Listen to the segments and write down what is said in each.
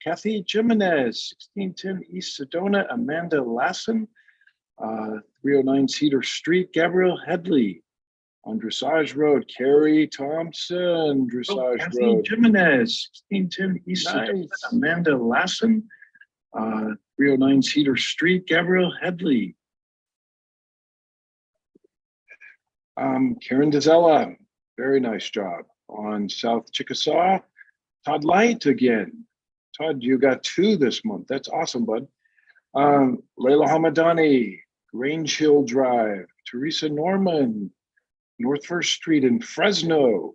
Kathy Jimenez, 1610 East Sedona, Amanda Lassen, 309 Cedar Street, Gabrielle Headley. On Dressage Road, Carrie Thompson, Dressage Kathy Road. Jimenez, 1610 East Sedona, Amanda Lassen, 309 Cedar Street, Gabrielle Headley. Karen Dizella, very nice job. On South Chickasaw, Todd Light again. Todd, you got 2 this month. That's awesome, bud. Layla Hamadani, Grange Hill Drive. Teresa Norman, North First Street in Fresno.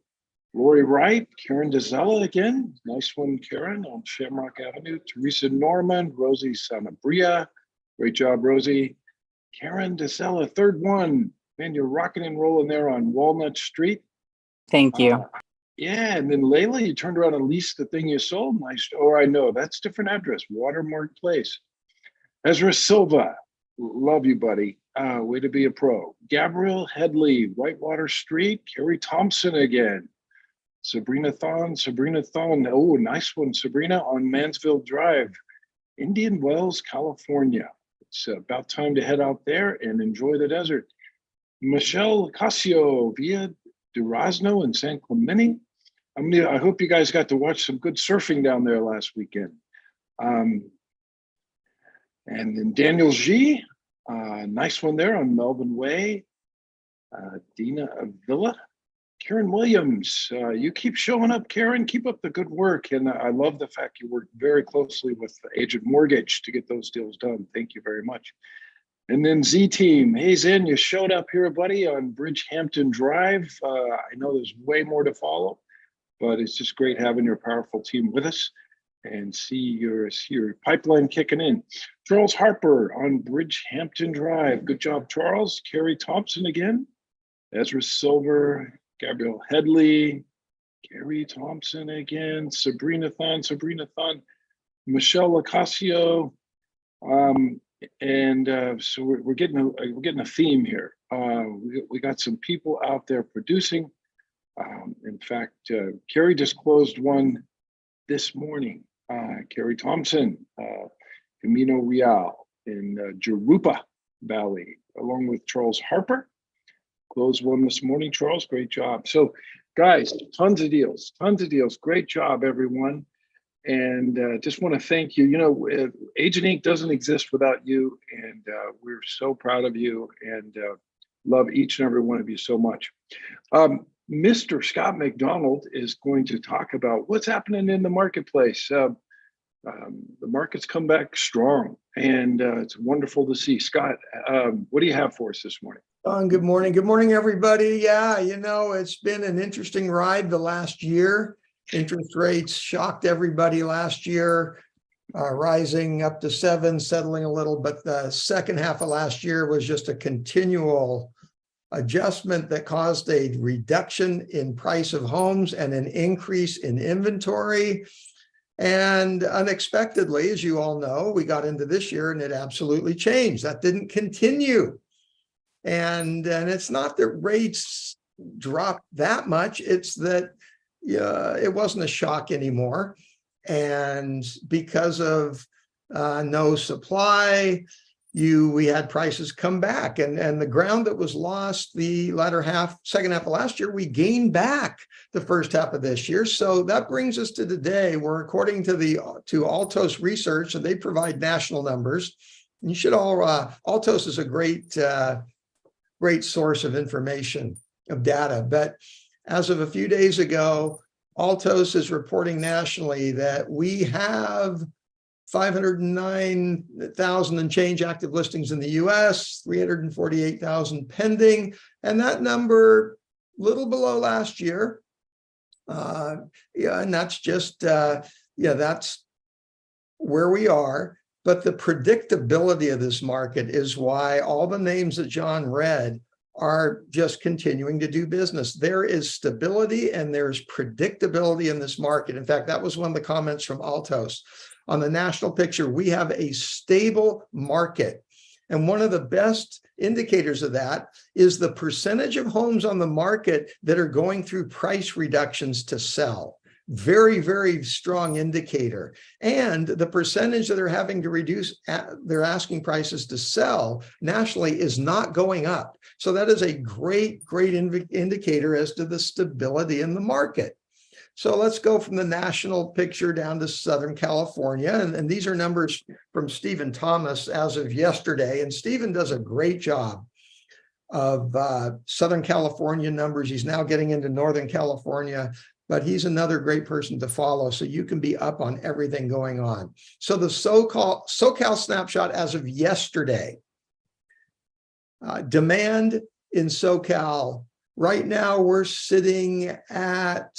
Lori Wright, Karen Dizella again. Nice one, Karen, on Shamrock Avenue. Teresa Norman, Rosie Sanabria. Great job, Rosie. Karen Dizella, 3rd one. Man, you're rocking and rolling there on Walnut Street. Thank you. Yeah, and then Layla, you turned around and leased the thing you sold. Nice. Oh, I know. That's different address. Watermark Place. Ezra Silva, love you, buddy. Way to be a pro. Gabrielle Headley, Whitewater Street. Carrie Thompson again. Sabrina Thon. Oh, nice one, Sabrina, on Mansfield Drive. Indian Wells, California. It's about time to head out there and enjoy the desert. Michelle Casio, via Durazno and San Clemente. I hope you guys got to watch some good surfing down there last weekend. And then Daniel G, nice one there on Melbourne Way. Dina Avila, Karen Williams, you keep showing up, Karen. Keep up the good work. And I love the fact you work very closely with Agent Mortgage to get those deals done. Thank you very much. And then Z-Team, hey Zen, you showed up here, buddy, on Bridgehampton Drive. I know there's way more to follow, but it's just great having your powerful team with us and see your pipeline kicking in. Charles Harper on Bridgehampton Drive. Good job, Charles. Carrie Thompson again. Ezra Silver, Gabrielle Headley, Carrie Thompson again. Sabrina Thon, Michelle Lacasio. So we're getting a theme here. We got some people out there producing. In fact, Carrie just closed one this morning. Carrie Thompson, Camino Real in Jurupa Valley, along with Charles Harper. Closed one this morning, Charles. Great job. So, guys, tons of deals. Great job, everyone. And just want to thank you. You know, Agent Inc. doesn't exist without you, and we're so proud of you and love each and every one of you so much. Mr. Scott McDonald is going to talk about what's happening in the marketplace. The market's come back strong, and it's wonderful to see. Scott, what do you have for us this morning? Good morning. Good morning, everybody. Yeah, you know, it's been an interesting ride the last year. Interest rates shocked everybody last year, rising up to 7, settling a little, but the second half of last year was just a continual adjustment that caused a reduction in price of homes and an increase in inventory. And unexpectedly, as you all know, we got into this year and it absolutely changed. That didn't continue. And it's not that rates dropped that much, it's that it wasn't a shock anymore. And because of no supply, we had prices come back, and the ground that was lost the second half of last year, we gained back the first half of this year. So that brings us to today, where according to Altos Research, and they provide national numbers. You should all Altos is a great source of information, of data. But as of a few days ago, Altos is reporting nationally that we have 509,000 and change active listings in the US, 348,000 pending, and that number little below last year. And that's just, that's where we are. But the predictability of this market is why all the names that John read are just continuing to do business. There is stability and there's predictability in this market. In fact, that was one of the comments from Altos. On the national picture, we have a stable market. And one of the best indicators of that is the percentage of homes on the market that are going through price reductions to sell. Very, very strong indicator. And the percentage that are having to reduce their asking prices to sell nationally is not going up. So that is a great, great indicator as to the stability in the market. So let's go from the national picture down to Southern California. And these are numbers from Stephen Thomas as of yesterday. And Stephen does a great job of Southern California numbers. He's now getting into Northern California, but he's another great person to follow. So you can be up on everything going on. So the SoCal snapshot as of yesterday, demand in SoCal, right now we're sitting at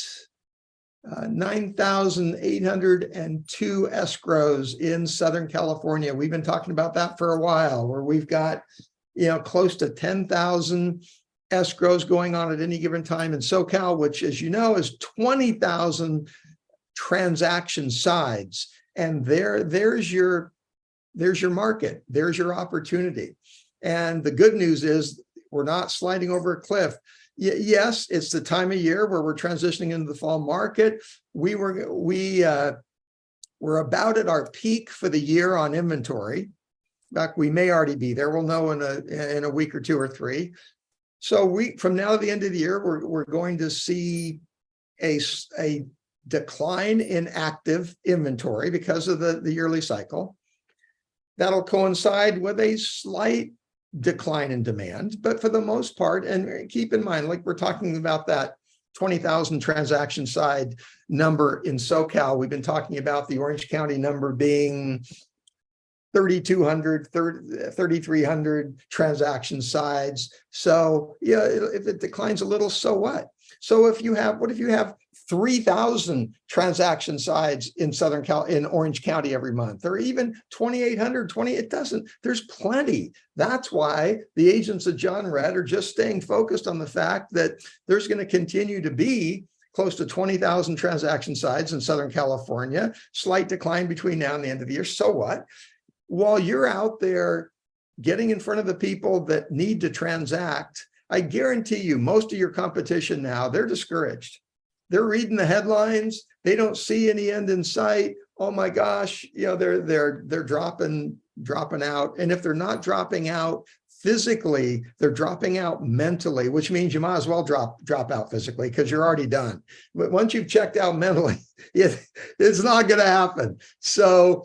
9,802 escrows in Southern California. We've been talking about that for a while, where we've got, close to 10,000 escrows going on at any given time in SoCal, which, as you know, is 20,000 transaction sides. And there's your market, there's your opportunity. And the good news is we're not sliding over a cliff. Yes, it's the time of year where we're transitioning into the fall market. We're about at our peak for the year on inventory. In fact, we may already be there. We'll know in a week or two or three. So from now to the end of the year, we're going to see a decline in active inventory because of the yearly cycle. That'll coincide with a slight decline in demand, but for the most part, and keep in mind, like we're talking about that 20,000 transaction side number in SoCal, we've been talking about the Orange County number being 3,200, 3,300 transaction sides. So yeah, if it declines a little, so what? So what if you have 3,000 transaction sides in in Orange County every month, or even 2,800, there's plenty. That's why the agents that John read are just staying focused on the fact that there's going to continue to be close to 20,000 transaction sides in Southern California, slight decline between now and the end of the year. So what? While you're out there getting in front of the people that need to transact, I guarantee you most of your competition now, they're discouraged. They're reading the headlines. They don't see any end in sight. Oh my gosh, they're dropping out. And if they're not dropping out physically, they're dropping out mentally, which means you might as well drop out physically because you're already done. But once you've checked out mentally, it's not going to happen. So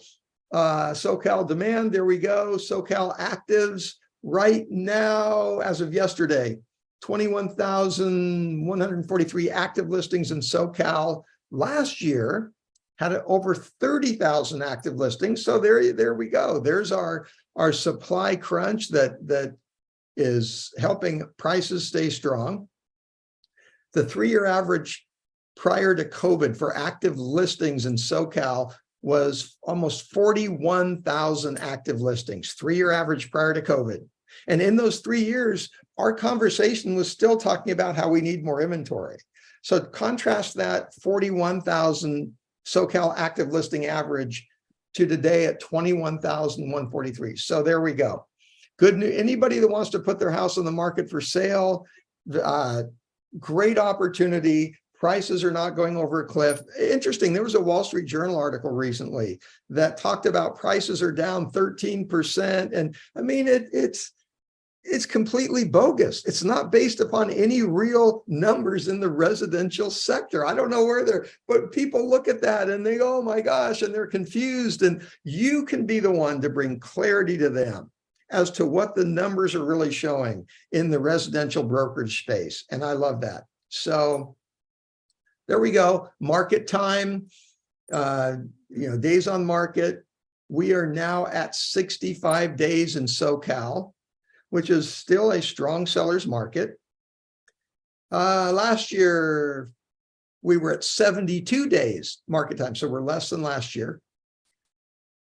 SoCal demand, there we go. SoCal actives right now, as of yesterday, 21,143 active listings in SoCal. Last year had over 30,000 active listings. So there we go. There's our supply crunch that is helping prices stay strong. The 3-year average prior to COVID for active listings in SoCal was almost 41,000 active listings, 3-year average prior to COVID. And in those 3 years, our conversation was still talking about how we need more inventory. So contrast that 41,000 SoCal active listing average to today at 21,143. So there we go. Good news. Anybody that wants to put their house on the market for sale, great opportunity. Prices are not going over a cliff. Interesting, there was a Wall Street Journal article recently that talked about prices are down 13%. And I mean, it's completely bogus. It's not based upon any real numbers in the residential sector. I don't know where but people look at that and they go, oh my gosh, and they're confused. And you can be the one to bring clarity to them as to what the numbers are really showing in the residential brokerage space. And I love that. So there we go. Market time, days on market. We are now at 65 days in SoCal, which is still a strong seller's market. Last year, we were at 72 days market time, so we're less than last year.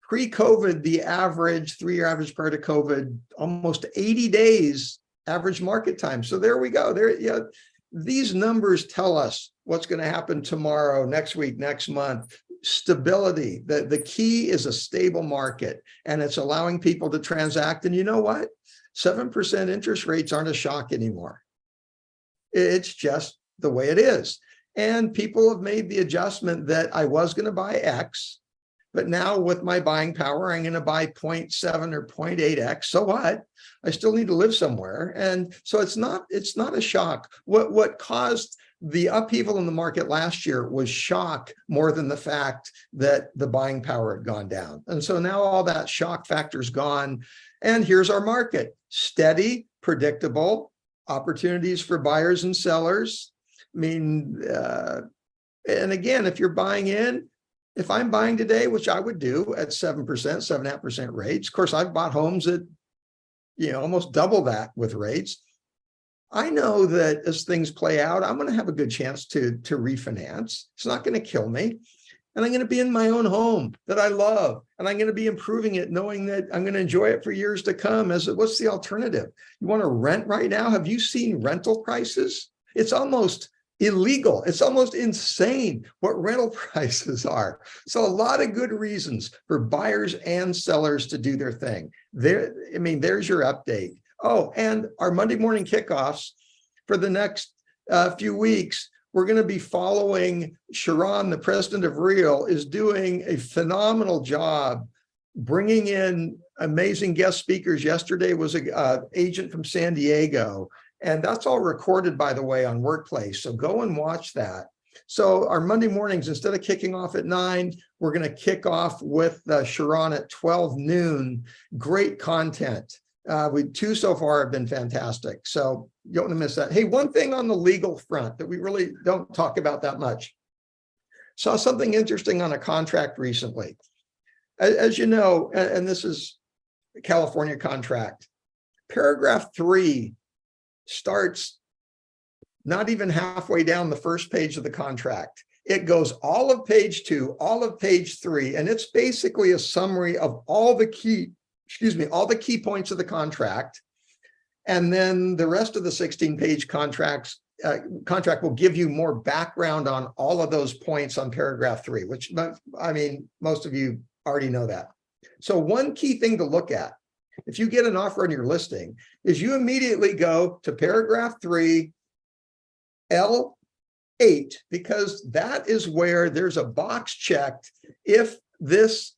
Pre-COVID, the average, 3-year average prior to COVID, almost 80 days average market time. So there we go. These numbers tell us what's going to happen tomorrow, next week, next month. Stability. The key is a stable market, and it's allowing people to transact. And you know what? 7% interest rates aren't a shock anymore. It's just the way it is. And people have made the adjustment that I was going to buy X, but now with my buying power, I'm going to buy 0.7 or 0.8X. So what? I still need to live somewhere. And so it's not a shock. What caused the upheaval in the market last year was shock more than the fact that the buying power had gone down. And so now all that shock factor's gone. And here's our market: steady, predictable, opportunities for buyers and sellers. I mean, and again, if you're buying in, if I'm buying today, which I would do at 7%, 7.5% rates, of course, I've bought homes at, almost double that with rates. I know that as things play out, I'm going to have a good chance to refinance. It's not going to kill me. And I'm going to be in my own home that I love. And I'm going to be improving it, knowing that I'm going to enjoy it for years to come. What's the alternative? You want to rent right now? Have you seen rental prices? It's almost illegal. It's almost insane what rental prices are. So a lot of good reasons for buyers and sellers to do their thing. There's your update. Oh, and our Monday morning kickoffs for the next few weeks, we're going to be following Sharon, the president of Real, is doing a phenomenal job bringing in amazing guest speakers. Yesterday was an agent from San Diego, and that's all recorded, by the way, on Workplace. So go and watch that. So our Monday mornings, instead of kicking off at 9, we're going to kick off with Sharon at 12 noon. Great content. Two so far have been fantastic. So you don't want to miss that. Hey, one thing on the legal front that we really don't talk about that much. Saw something interesting on a contract recently. As you know, and this is a California contract, paragraph 3 starts not even halfway down the first page of the contract. It goes all of page 2, all of page 3, and it's basically a summary of all the key points of the contract. And then the rest of the 16-page contract will give you more background on all of those points on paragraph 3, which, most of you already know that. So one key thing to look at, if you get an offer on your listing, is you immediately go to paragraph 3, L8, because that is where there's a box checked if this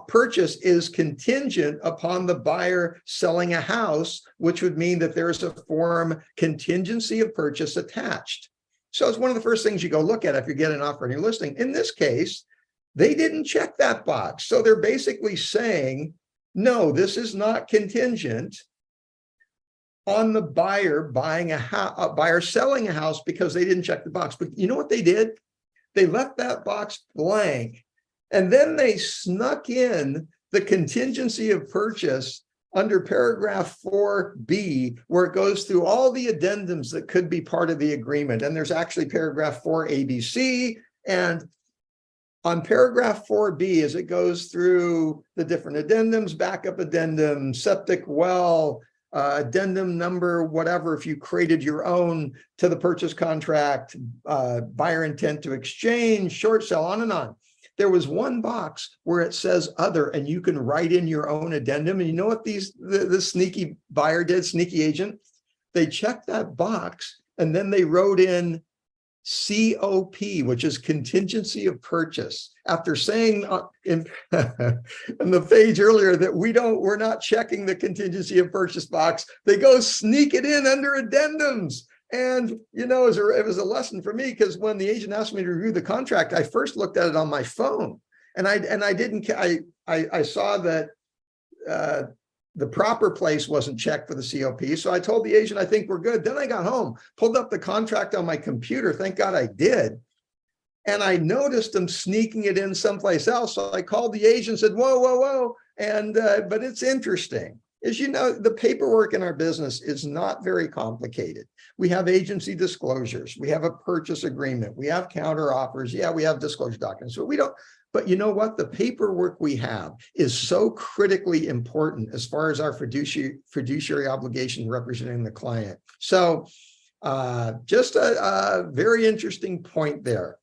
purchase is contingent upon the buyer selling a house, which would mean that there's a form contingency of purchase attached. So it's one of the first things you go look at if you get an offer on your listing. In this case, they didn't check that box. So they're basically saying, no, this is not contingent on the buyer buying a buyer selling a house, because they didn't check the box. But you know what they did? They left that box blank. And then they snuck in the contingency of purchase under paragraph 4B, where it goes through all the addendums that could be part of the agreement. And there's actually paragraph 4ABC. And on paragraph 4B, as it goes through the different addendums, backup addendum, septic well, addendum number, whatever, if you created your own to the purchase contract, buyer intent to exchange, short sell, on and on. There was one box where it says other, and you can write in your own addendum. And you know what the sneaky buyer did, sneaky agent? They checked that box, and then they wrote in COP, which is contingency of purchase. After saying in the page earlier that we're not checking the contingency of purchase box, they go sneak it in under addendums. And, it was a lesson for me, because when the agent asked me to review the contract, I first looked at it on my phone, and I saw that the proper place wasn't checked for the COP. So I told the agent, I think we're good. Then I got home, pulled up the contract on my computer. Thank God I did. And I noticed them sneaking it in someplace else. So I called the agent and said, whoa. And, but it's interesting. As you know, the paperwork in our business is not very complicated. We have agency disclosures. We have a purchase agreement. We have counter offers. Yeah, we have disclosure documents. But you know what? The paperwork we have is so critically important as far as our fiduciary obligation representing the client. So just a very interesting point there.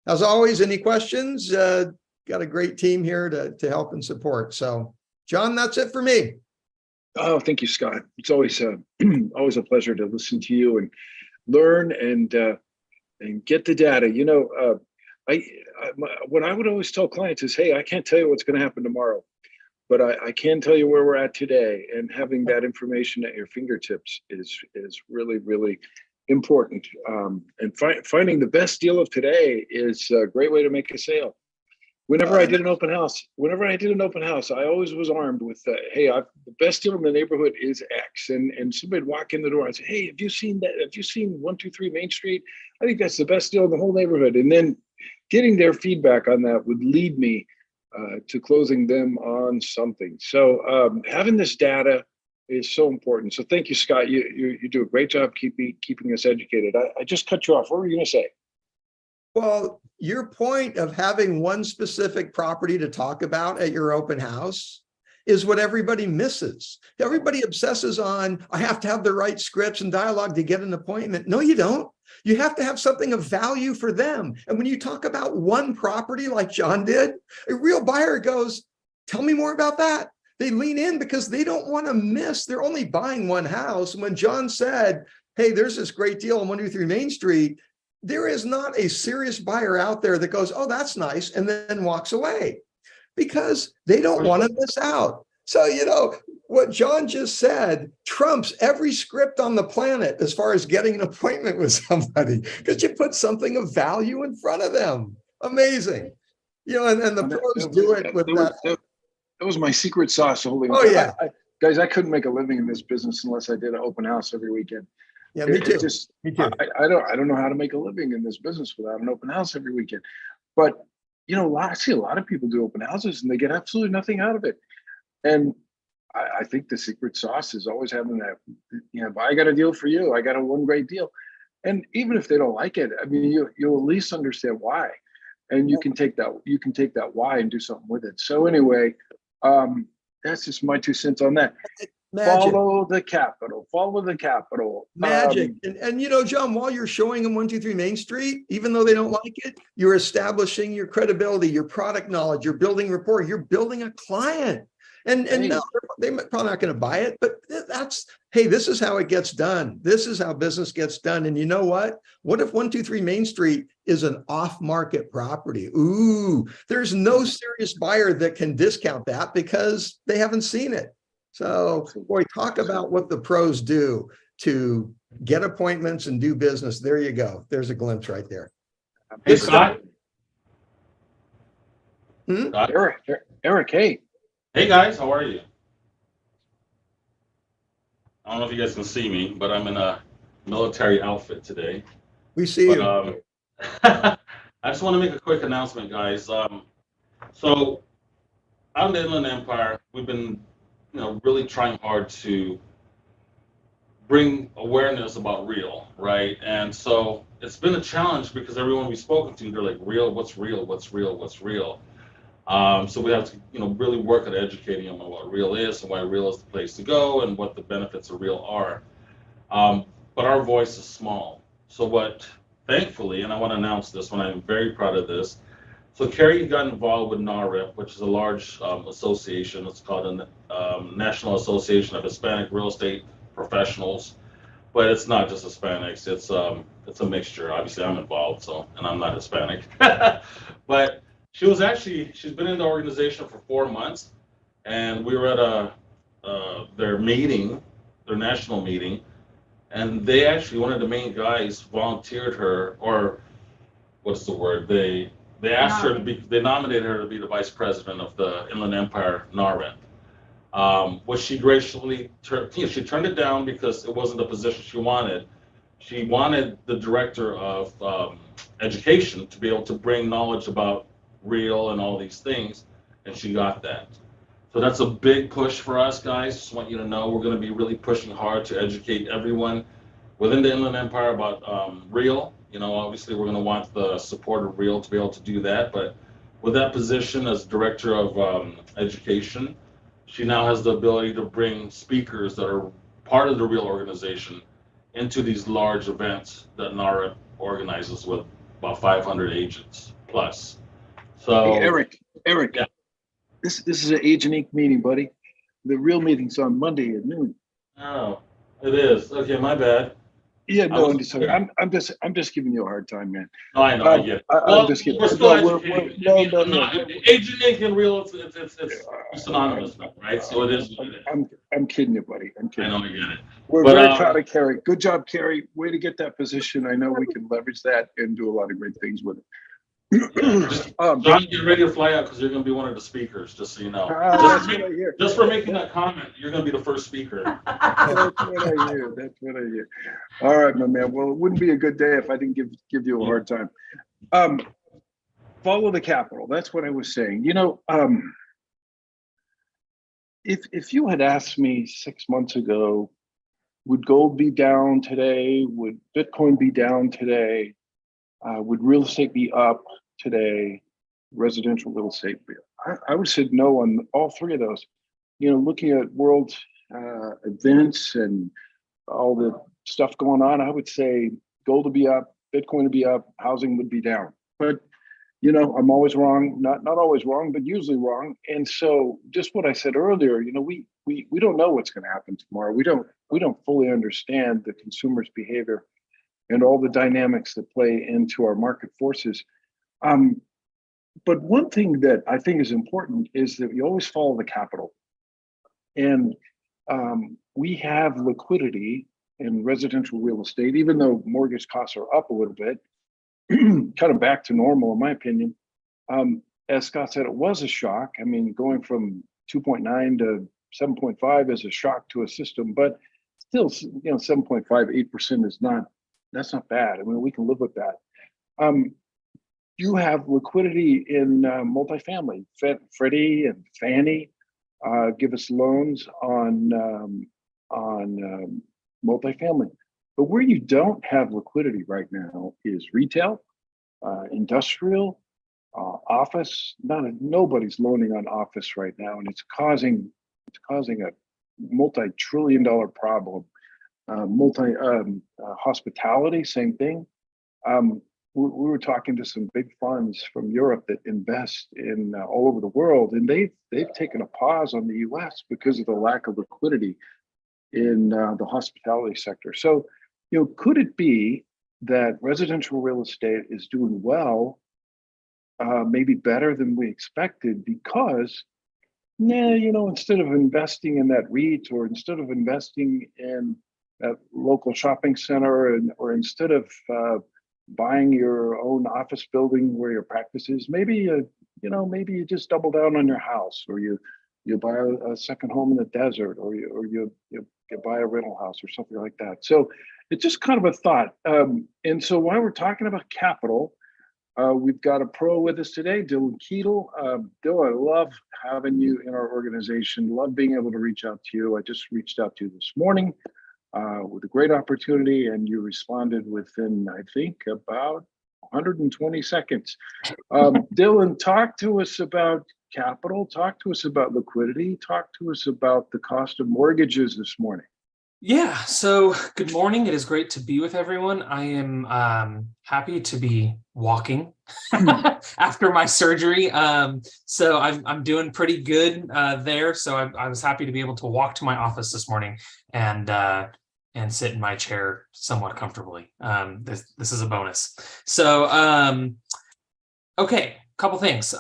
As always, any questions? Got a great team here to help and support. So John, that's it for me. Oh, thank you, Scott. It's always always a pleasure to listen to you and learn. And and get the data. What I would always tell clients is, hey, I can't tell you what's going to happen tomorrow, but I can tell you where we're at today. And having that information at your fingertips is really, really important. And finding the best deal of today is a great way to make a sale. Whenever I did an open house, I always was armed with, hey, the best deal in the neighborhood is X. And somebody'd walk in the door and say, hey, have you seen that? Have you seen 123 Main Street? I think that's the best deal in the whole neighborhood. And then getting their feedback on that would lead me to closing them on something. So having this data is so important. So thank you, Scott. You do a great job keeping us educated. I just cut you off. What were you going to say? Well, your point of having one specific property to talk about at your open house is what everybody misses. Everybody obsesses on, I have to have the right scripts and dialogue to get an appointment. No, you don't. You have to have something of value for them. And when you talk about one property like John did, a real buyer goes, tell me more about that. They lean in because they don't want to miss. They're only buying one house. And when John said, hey, there's this great deal on 123 Main Street, there is not a serious buyer out there that goes, oh, that's nice, and then walks away because they don't want to miss out. So, what John just said trumps every script on the planet as far as getting an appointment with somebody, because you put something of value in front of them. Amazing. And the pros do it with that. That was my secret sauce. Oh, yeah. Guys, I couldn't make a living in this business unless I did an open house every weekend. Yeah, me too. Me too. I don't know how to make a living in this business without an open house every weekend. But I see a lot of people do open houses and they get absolutely nothing out of it. And I think the secret sauce is always having that. If I got a deal for you, I got one great deal. And even if they don't like it, I mean, you'll at least understand why, and you can take that why and do something with it. So anyway, that's just my 2 cents on that. Magic. Follow the capital. Magic. And John, while you're showing them 123 Main Street, even though they don't like it, you're establishing your credibility, your product knowledge, you're building rapport, you're building a client. And no, they're probably not going to buy it, but hey, this is how it gets done. This is how business gets done. And you know what? What if 123 Main Street is an off-market property? Ooh, there's no serious buyer that can discount that because they haven't seen it. So, boy, talk about what the pros do to get appointments and do business. There you go. There's a glimpse right there. Hey, Scott. Scott? Eric, hey. Hey, guys. How are you? I don't know if you guys can see me, but I'm in a military outfit today. We see you. I just want to make a quick announcement, guys. So out in the Inland Empire, we've been really trying hard to bring awareness about real, right? And so it's been a challenge because everyone we've spoken to, they're like, real, what's real, what's real, what's real? So we have to, really work at educating them on what real is and why real is the place to go and what the benefits of real are. But our voice is small. So thankfully, and I want to announce this one, I'm very proud of this. So Carrie got involved with NAREP, which is a large association. It's called the National Association of Hispanic Real Estate Professionals, but it's not just Hispanics. It's a mixture. Obviously, I'm involved, and I'm not Hispanic. But she's been in the organization for 4 months, and we were at their national meeting, and they actually, one of the main guys volunteered her, or what's the word? They asked her they nominated her to be the vice president of the Inland Empire NAREP, which she graciously she turned it down because it wasn't the position she wanted. She wanted the director of education to be able to bring knowledge about real and all these things, and she got that. So that's a big push for us, guys. Just want you to know we're going to be really pushing hard to educate everyone within the Inland Empire about real. Obviously we're going to want the support of real to be able to do that, but with that position as director of education, she now has the ability to bring speakers that are part of the real organization into these large events that NAREP organizes with about 500 agents plus. So, hey, Eric, yeah. This is an agentinc meeting, buddy. The real meeting's on Monday at noon. Oh, it is. Okay, my bad. Yeah, I no, was- sorry. I'm just giving you a hard time, man. No, I know, I get it. I'm Well, just kidding. we're still No, educating. no. Agentinc and real, it's synonymous, right? So it is what it is. I'm kidding you, buddy. I'm I kidding. know, I get it. We're But, very proud of Carrie. Good job, Carrie. Way to get that position. I know we can leverage that and do a lot of great things with it. John, get ready to fly out because you're going to be one of the speakers, just so you know. That's what I hear. Just for making that comment, you're going to be the first speaker. That's what I hear. That's what I hear. All right, my man. Well, it wouldn't be a good day if I didn't give you a hard time. Follow the capital. That's what I was saying. You know, if you had asked me 6 months ago, would gold be down today? Would Bitcoin be down today? Would real estate be up today? Residential real estate? I would have said no on all three of those. You know, looking at world events and all the stuff going on, I would say gold would be up, Bitcoin would be up, housing would be down. But you know, I'm always wrong, not always wrong, but usually wrong. And so, just what I said earlier, you know, we don't know what's going to happen tomorrow. We don't fully understand the consumer's behavior and all the dynamics that play into our market forces. But one thing that I think is important is that we always follow the capital. And we have liquidity in residential real estate, even though mortgage costs are up a little bit, kind of back to normal, in my opinion. As Scott said, it was a shock. I mean, going from 2.9 to 7.5 is a shock to a system, but still, you know, 7.5, 8% is not, that's not bad. I mean, we can live with that. You have liquidity in multifamily. Freddie and Fannie give us loans on multifamily. But where you don't have liquidity right now is retail, industrial, office. Nobody's loaning on office right now, and it's causing a multi-trillion-dollar problem. Hospitality, same thing. We were talking to some big funds from Europe that invest in all over the world, and they've taken a pause on the U.S. because of the lack of liquidity in the hospitality sector. So, you know, could it be that residential real estate is doing well, maybe better than we expected, because, you know, instead of investing in that REIT, or instead of investing in that local shopping center, or instead of buying your own office building where your practice is, maybe you just double down on your house, or you buy a second home in the desert, or you buy a rental house or something like that. So it's just kind of a thought. And so while we're talking about capital, we've got a pro with us today, Dylan Keatle. Dylan, I love having you in our organization. Love being able to reach out to you. I just reached out to you this morning with a great opportunity, and you responded within, I think, about 120 seconds. Dylan, talk to us about capital, talk to us about liquidity, talk to us about the cost of mortgages this morning. Yeah, so good morning. It is great to be with everyone. I am happy to be walking after my surgery. So I'm doing pretty good there. So I was happy to be able to walk to my office this morning and sit in my chair somewhat comfortably. This is a bonus. So okay. Couple things.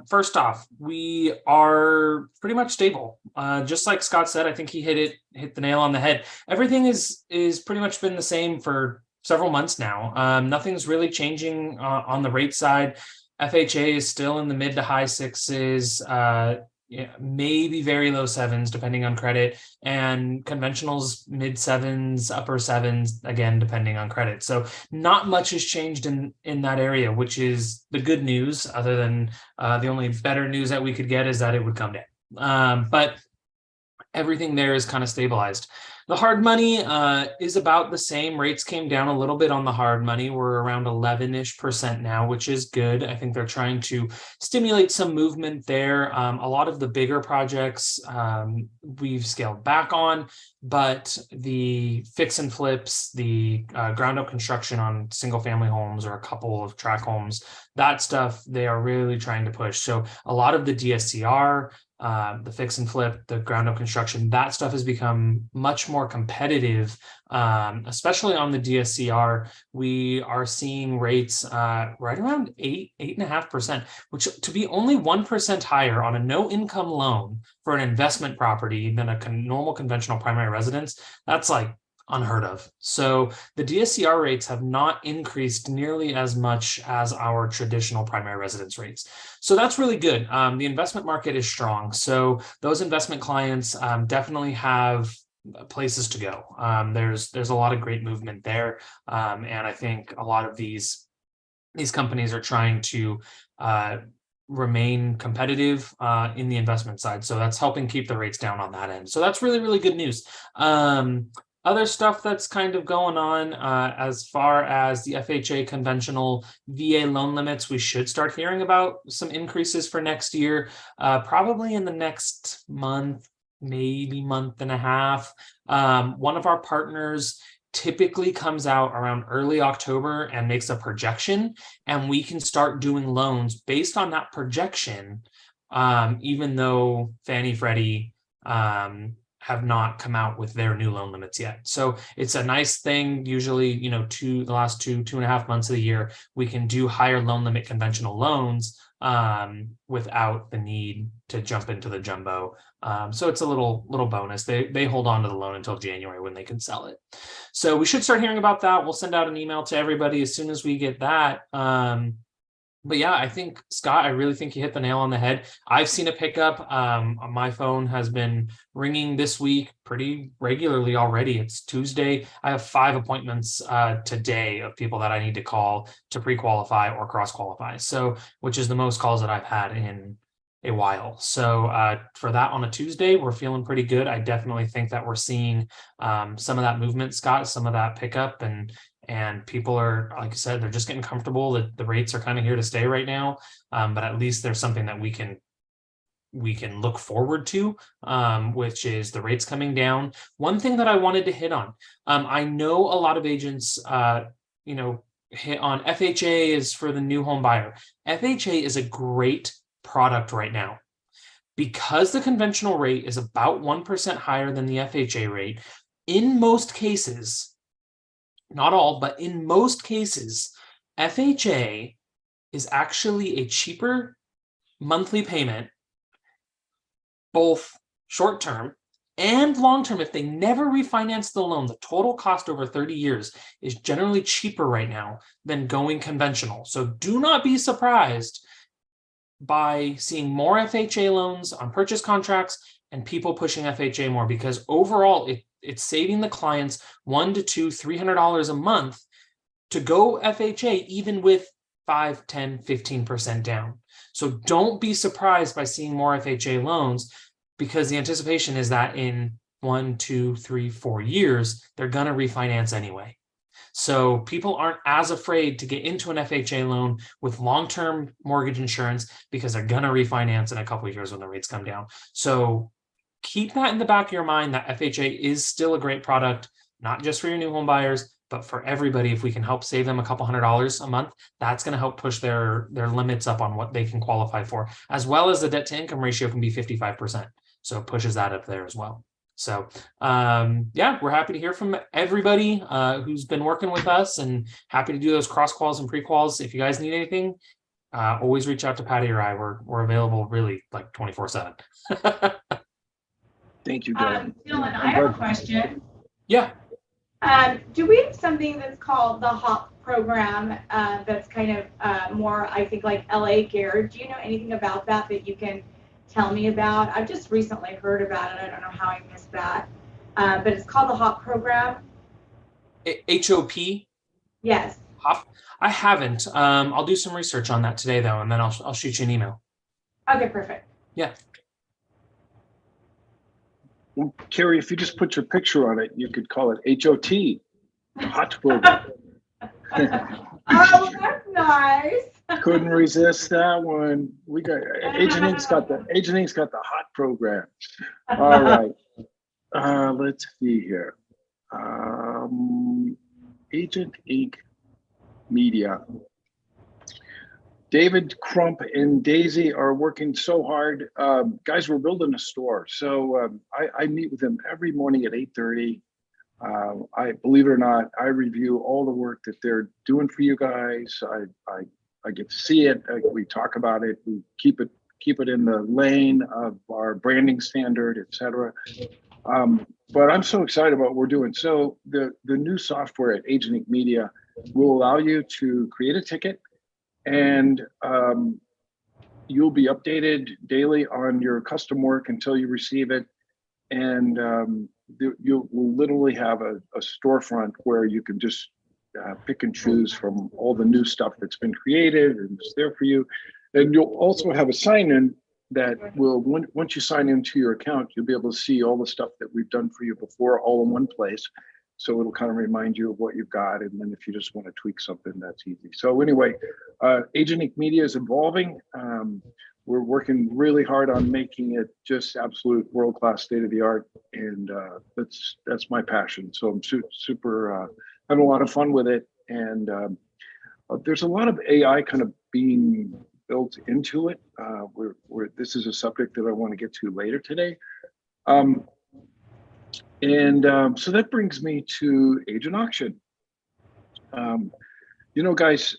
First off, we are pretty much stable. Just like Scott said, I think he hit the nail on the head. Everything is pretty much been the same for several months now. Nothing's really changing on the rate side. FHA is still in the mid to high sixes, maybe very low sevens, depending on credit, and conventionals mid sevens, upper sevens, again, depending on credit. So not much has changed in that area, which is the good news, other than the only better news that we could get is that it would come down. But everything there is kind of stabilized. The hard money is about the same. Rates came down a little bit on the hard money. We're around 11-ish% now, which is good. I think they're trying to stimulate some movement there. A lot of the bigger projects we've scaled back on, but the fix and flips, the ground up construction on single family homes or a couple of tract homes, that stuff they are really trying to push. So a lot of the DSCR the fix and flip, the ground up construction, that stuff has become much more competitive, especially on the DSCR. We are seeing rates right around 8.5%, which to be only 1% higher on a no income loan for an investment property than a normal conventional primary residence, that's like unheard of. So the DSCR rates have not increased nearly as much as our traditional primary residence rates. So that's really good. The investment market is strong. So those investment clients definitely have places to go. There's a lot of great movement there. And I think a lot of these companies are trying to remain competitive in the investment side. So that's helping keep the rates down on that end. So that's really, really good news. Other stuff that's kind of going on as far as the FHA conventional VA loan limits, we should start hearing about some increases for next year, probably in the next month, maybe month and a half. One of our partners typically comes out around early October and makes a projection, and we can start doing loans based on that projection, even though Fannie, Freddie, have not come out with their new loan limits yet. So it's a nice thing. Usually, you know, the last 2.5 months of the year, we can do higher loan limit conventional loans without the need to jump into the jumbo. So it's a little bonus. They hold on to the loan until January when they can sell it. So we should start hearing about that. We'll send out an email to everybody as soon as we get that. But yeah, I think, Scott, I really think you hit the nail on the head. I've seen a pickup. My phone has been ringing this week pretty regularly already. It's Tuesday. I have 5 appointments today of people that I need to call to pre-qualify or cross-qualify. So, which is the most calls that I've had in a while. So for that on a Tuesday, we're feeling pretty good. I definitely think that we're seeing some of that movement, Scott, some of that pickup, and people are, like I said, they're just getting comfortable that the rates are kind of here to stay right now. But at least there's something that we can look forward to, which is the rates coming down. One thing that I wanted to hit on, I know a lot of agents, hit on FHA is for the new home buyer. FHA is a great product right now. Because the conventional rate is about 1% higher than the FHA rate, in most cases, not all, but in most cases, FHA is actually a cheaper monthly payment, both short-term and long-term. If they never refinance the loan, the total cost over 30 years is generally cheaper right now than going conventional. So do not be surprised by seeing more FHA loans on purchase contracts and people pushing FHA more, because overall it's saving the clients $100 to $300 a month to go FHA, even with 5, 10, 15% down. So don't be surprised by seeing more FHA loans, because the anticipation is that in 1, 2, 3, 4 years, they're going to refinance anyway. So people aren't as afraid to get into an FHA loan with long-term mortgage insurance, because they're going to refinance in a couple of years when the rates come down. So keep that in the back of your mind, that FHA is still a great product, not just for your new home buyers, but for everybody. If we can help save them a couple $100 a month, that's going to help push their limits up on what they can qualify for, as well as the debt to income ratio can be 55%. So it pushes that up there as well. So yeah, we're happy to hear from everybody who's been working with us, and happy to do those cross quals and pre-quals. If you guys need anything, always reach out to Patty or I. We're available really like 24/7. Thank you, Dylan. Dylan, I have a question. Yeah. Do we have something that's called the HOP program that's kind of more, I think, like LA geared? Do you know anything about that you can tell me about? I've just recently heard about it. I don't know how I missed that. But it's called the HOP program. HOP? Yes. HOP? I haven't. I'll do some research on that today, though, and then I'll shoot you an email. Okay, perfect. Yeah. Well, Carrie, if you just put your picture on it, you could call it HOT, hot program. Oh, that's nice. Couldn't resist that one. We got Agentinc's got the hot program. All right. Let's see here. Agent Inc. Media. David Crump and Daisy are working so hard. Guys, we're building a store. So I meet with them every morning at 8:30. I believe it or not, I review all the work that they're doing for you guys. I get to see it. We talk about it. We keep it in the lane of our branding standard, et cetera. But I'm so excited about what we're doing. So the new software at agentinc Media will allow you to create a ticket, and you'll be updated daily on your custom work until you receive it. And you will literally have a storefront where you can just pick and choose from all the new stuff that's been created and it's there for you. And you'll also have a sign-in that will, once you sign into your account, you'll be able to see all the stuff that we've done for you before all in one place. So it'll kind of remind you of what you've got. And then if you just want to tweak something, that's easy. So anyway, agentinc Media is evolving. We're working really hard on making it just absolute world-class, state-of-the-art, and that's my passion. So I'm super having a lot of fun with it, and there's a lot of AI kind of being built into it. This is a subject that I want to get to later today. So that brings me to Agent Auction. Guys,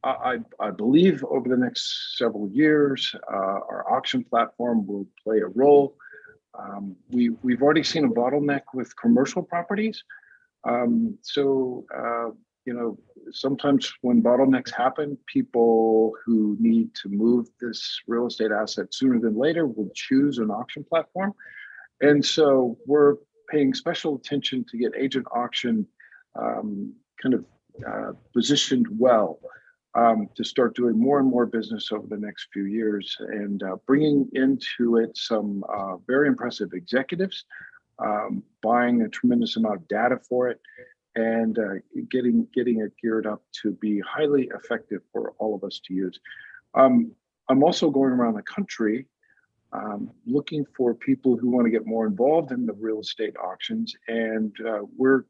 I believe over the next several years, our auction platform will play a role. We've already seen a bottleneck with commercial properties. Sometimes when bottlenecks happen, people who need to move this real estate asset sooner than later will choose an auction platform. And so we're paying special attention to get Agent Auction positioned well to start doing more and more business over the next few years, and bringing into it some very impressive executives, buying a tremendous amount of data for it, and getting it geared up to be highly effective for all of us to use. I'm also going around the country looking for people who want to get more involved in the real estate auctions, and we're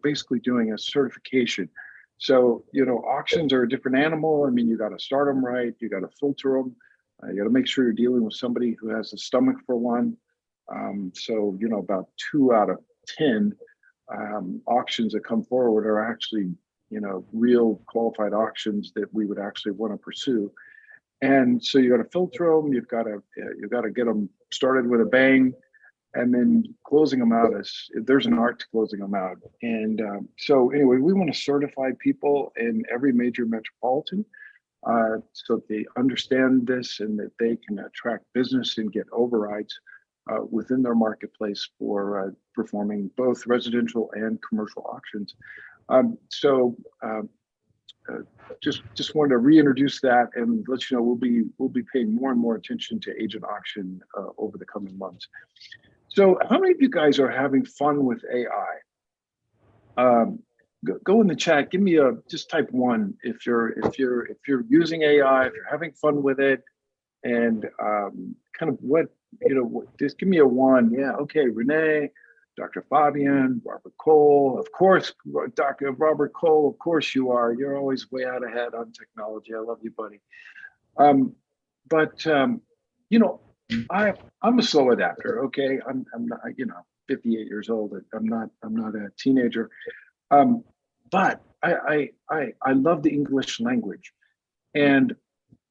basically doing a certification. So auctions are a different animal. I mean, you got to start them right, you got to filter them, you got to make sure you're dealing with somebody who has the stomach for one. About 2 out of 10 auctions that come forward are actually real qualified auctions that we would actually want to pursue. And so you got to filter them. You've got to get them started with a bang, and then closing them out there's an art to closing them out. And so anyway, we want to certify people in every major metropolitan so that they understand this and that they can attract business and get overrides within their marketplace for performing both residential and commercial auctions. Just wanted to reintroduce that and let you know we'll be paying more and more attention to Agent Auction over the coming months. So how many of you guys are having fun with AI? Go in the chat. Give me just type 1 if you're using AI, if you're having fun with it, and kind of just give me a 1. Yeah, okay, Renee, Dr. Fabian, Robert Cole, of course, Dr. Robert Cole, of course you are. You're always way out ahead on technology. I love you, buddy. I'm a slow adapter. Okay, I'm not 58 years old. I'm not a teenager. But I love the English language, and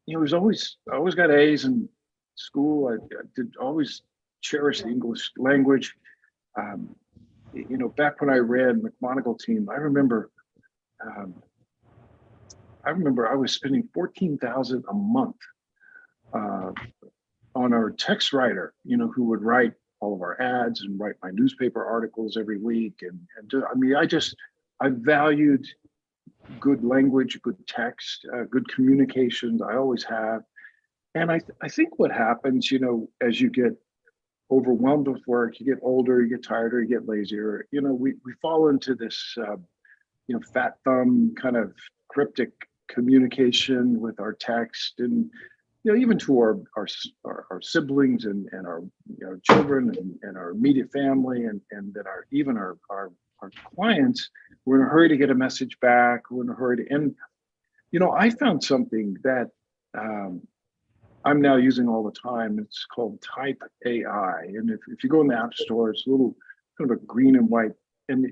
I always got A's in school. I did always cherish the English language. Back when I ran McMonagle team, I remember I was spending $14,000 a month on our text writer, who would write all of our ads and write my newspaper articles every week. I valued good language, good text, good communications. I always have. And I think what happens, as you get overwhelmed with work, you get older, you get tired, or you get lazier, we fall into this, fat thumb kind of cryptic communication with our text, and even to our siblings and our children and our immediate family and that our clients. We're in a hurry to get a message back. We're in a hurry to end. I found something that I'm now using all the time. It's called Type AI. And if you go in the App Store, it's a little kind of a green and white. And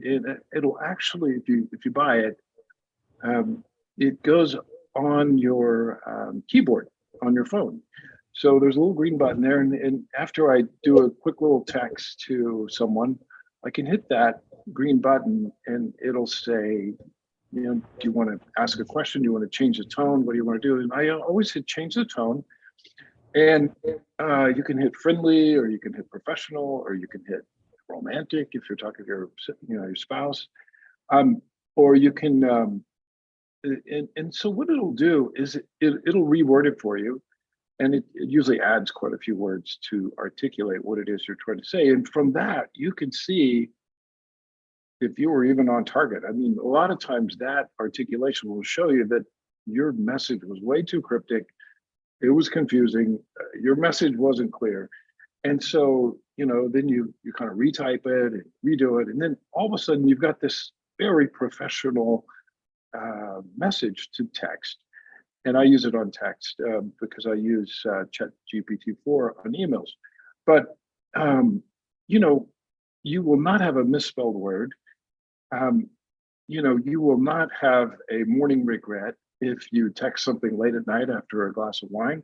it'll actually, if you buy it, it goes on your keyboard on your phone. So there's a little green button there. And after I do a quick little text to someone, I can hit that green button and it'll say, do you want to ask a question? Do you want to change the tone? What do you want to do? And I always hit change the tone. And you can hit friendly, or you can hit professional, or you can hit romantic if you're talking to your spouse, or you can. And so what it'll do is it'll reword it for you, and it usually adds quite a few words to articulate what it is you're trying to say. And from that, you can see if you were even on target. I mean, a lot of times that articulation will show you that your message was way too cryptic. It was confusing. Your message wasn't clear. And so, then you kind of retype it and redo it. And then all of a sudden you've got this very professional message to text. And I use it on text because I use ChatGPT-4 on emails. But, you will not have a misspelled word. You will not have a morning regret if you text something late at night after a glass of wine,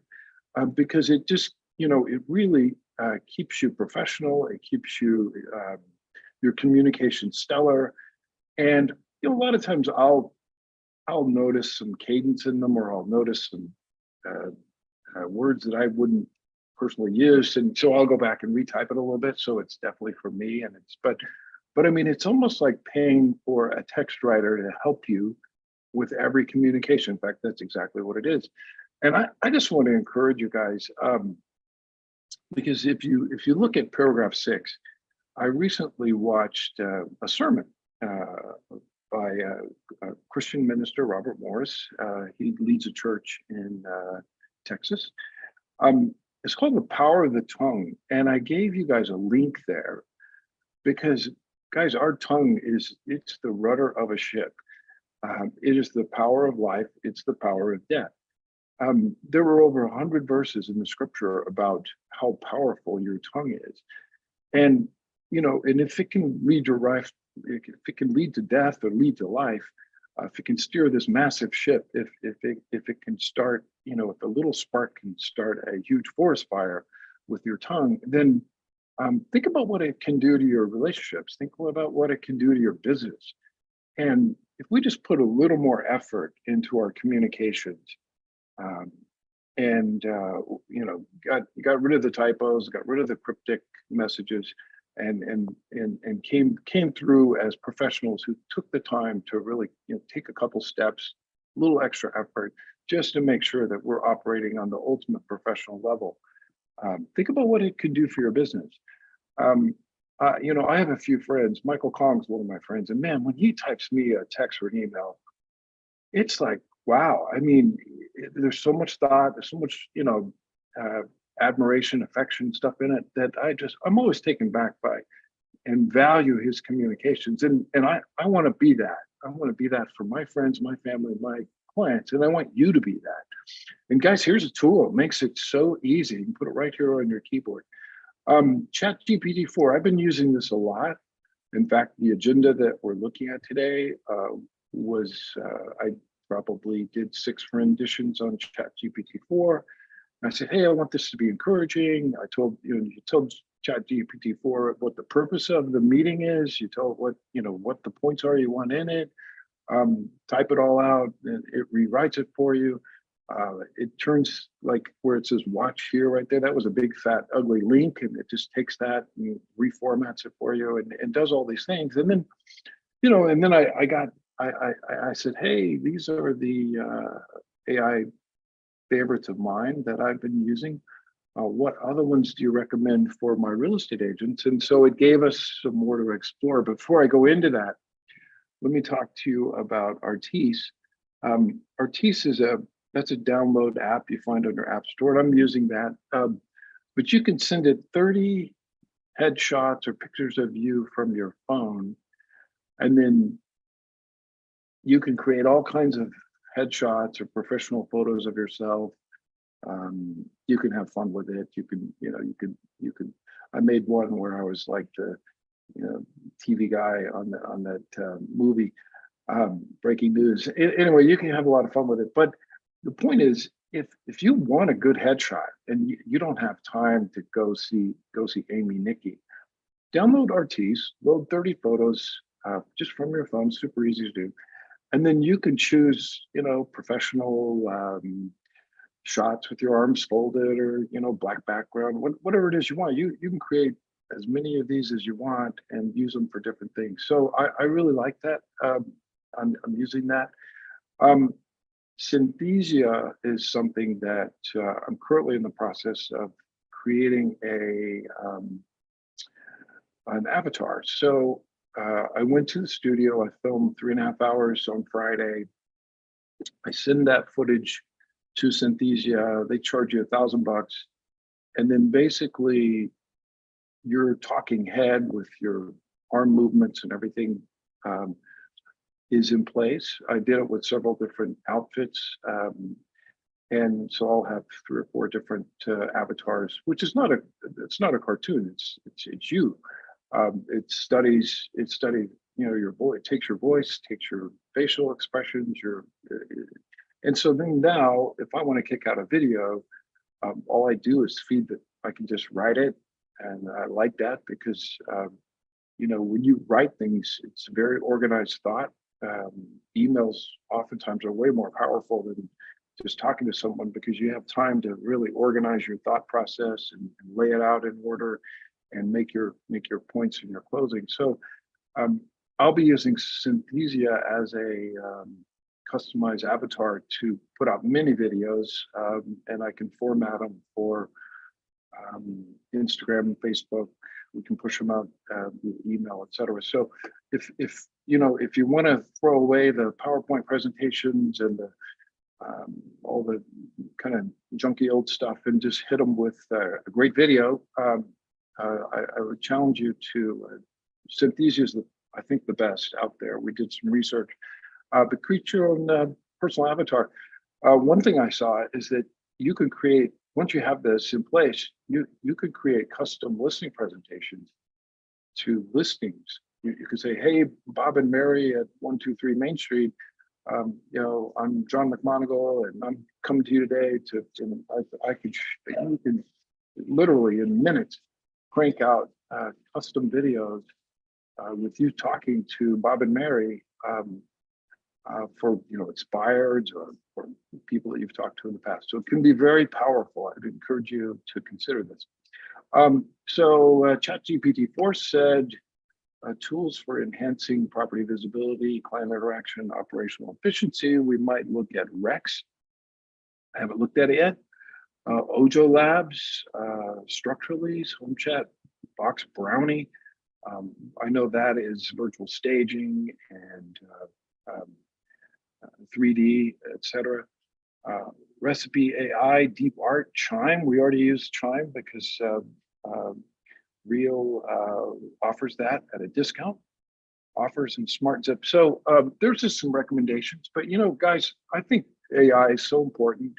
because it just, it really keeps you professional. It keeps your communication stellar. And a lot of times I'll notice some cadence in them, or I'll notice some words that I wouldn't personally use, and so I'll go back and retype it a little bit. So it's definitely for me, and but I mean, it's almost like paying for a text writer to help you with every communication. In fact, that's exactly what it is. And I just want to encourage you guys, because if you look at paragraph 6, I recently watched a sermon by a Christian minister, Robert Morris. He leads a church in Texas. It's called The Power of the Tongue. And I gave you guys a link there because, guys, our tongue it's the rudder of a ship. It is the power of life. It's the power of death. There were over 100 verses in the scripture about how powerful your tongue is. And, and if it can lead to death or lead to life, if it can steer this massive ship, if it can start, if a little spark can start a huge forest fire with your tongue, then think about what it can do to your relationships. Think about what it can do to your business. And if we just put a little more effort into our communications, got rid of the typos, got rid of the cryptic messages, and came through as professionals who took the time to really take a couple steps, a little extra effort, just to make sure that we're operating on the ultimate professional level. Think about what it could do for your business. I have a few friends. Michael Kong's one of my friends, and man, when he types me a text or an email, it's like, wow. I mean, there's so much thought, there's so much, admiration, affection, stuff in it that I'm always taken back by, and value his communications. And I want to be that. I want to be that for my friends, my family, my clients, and I want you to be that. And guys, here's a tool. It makes it so easy. You can put it right here on your keyboard. ChatGPT-4, I've been using this a lot. In fact, the agenda that we're looking at today was, I probably did 6 renditions on ChatGPT-4. I said, hey, I want this to be encouraging. I told, you told ChatGPT-4 what the purpose of the meeting is. You told what the points are you want in it. Type it all out, and it rewrites it for you. It turns, like where it says watch here right there, that was a big fat ugly link, and it just takes that and reformats it for you and does all these things. And then, and then I said, hey, these are the AI favorites of mine that I've been using. What other ones do you recommend for my real estate agents? And so it gave us some more to explore. Before I go into that, let me talk to you about Artis. Artis that's a download app you find on your app store, and I'm using that. But you can send it 30 headshots or pictures of you from your phone, and then you can create all kinds of headshots or professional photos of yourself. You can have fun with it. You could. I made one where I was like the, TV guy on that movie, Breaking News. Anyway, you can have a lot of fun with it. But the point is, if you want a good headshot and you don't have time to go see Amy Nicky, download Artis, load 30 photos just from your phone, super easy to do. And then you can choose, professional shots with your arms folded or, black background, whatever it is you want. You can create as many of these as you want and use them for different things. So I really like that. I'm using that. Synthesia is something that I'm currently in the process of creating an avatar. So I went to the studio, I filmed 3.5 hours on Friday. I send that footage to Synthesia. They charge you $1,000. And then basically your talking head with your arm movements and everything is in place. I did it with several different outfits. And so I'll have 3 or 4 different avatars, which is it's not a cartoon. It's you. It studies, your voice, takes your voice, takes your facial expressions, and so then now, if I want to kick out a video, all I do is I can just write it. And I like that because, when you write things, it's a very organized thought. Emails oftentimes are way more powerful than just talking to someone because you have time to really organize your thought process and lay it out in order and make your points in your closing. So I'll be using Synthesia as a customized avatar to put out mini videos, and I can format them for Instagram and Facebook. We can push them out with email, etc. So if you want to throw away the PowerPoint presentations and all the kind of junky old stuff and just hit them with a great video, I would challenge you to Synthesia is I think the best out there. We did some research, but create your own personal avatar. One thing I saw is that you can create, once you have this in place, you could create custom listing presentations to listings. You could say, hey, Bob and Mary at 123 Main Street, I'm John McMonagle and I'm coming to you today you can literally in minutes crank out custom videos with you talking to Bob and Mary for expireds or people that you've talked to in the past. So it can be very powerful. I'd encourage you to consider this. So ChatGPT-4 said tools for enhancing property visibility, client interaction, operational efficiency. We might look at Rex. I haven't looked at it yet. Ojo Labs, Structurally, Home Chat, Box Brownie. I know that is virtual staging and 3D, etc. Recipe AI, Deep Art, Chime. We already use Chime because Real offers that at a discount. Offers and Smart Zip. So there's just some recommendations. But guys, I think AI is so important